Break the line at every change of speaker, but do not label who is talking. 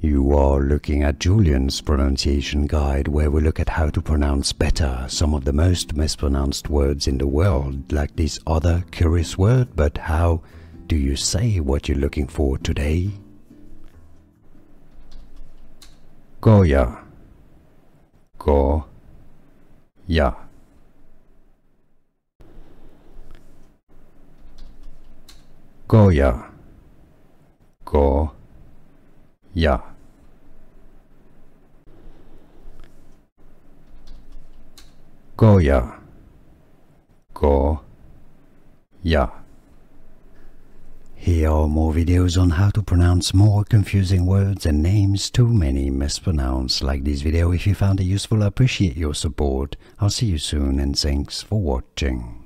You are looking at Julian's pronunciation guide, where we look at how to pronounce better some of the most mispronounced words in the world, like this other curious word. But how do you say what you're looking for today? Goya. Goya. Goya. Goya. Goya. Goya. Here are more videos on how to pronounce more confusing words and names too many mispronounced. Like this video if you found it useful. I appreciate your support. I'll see you soon and thanks for watching.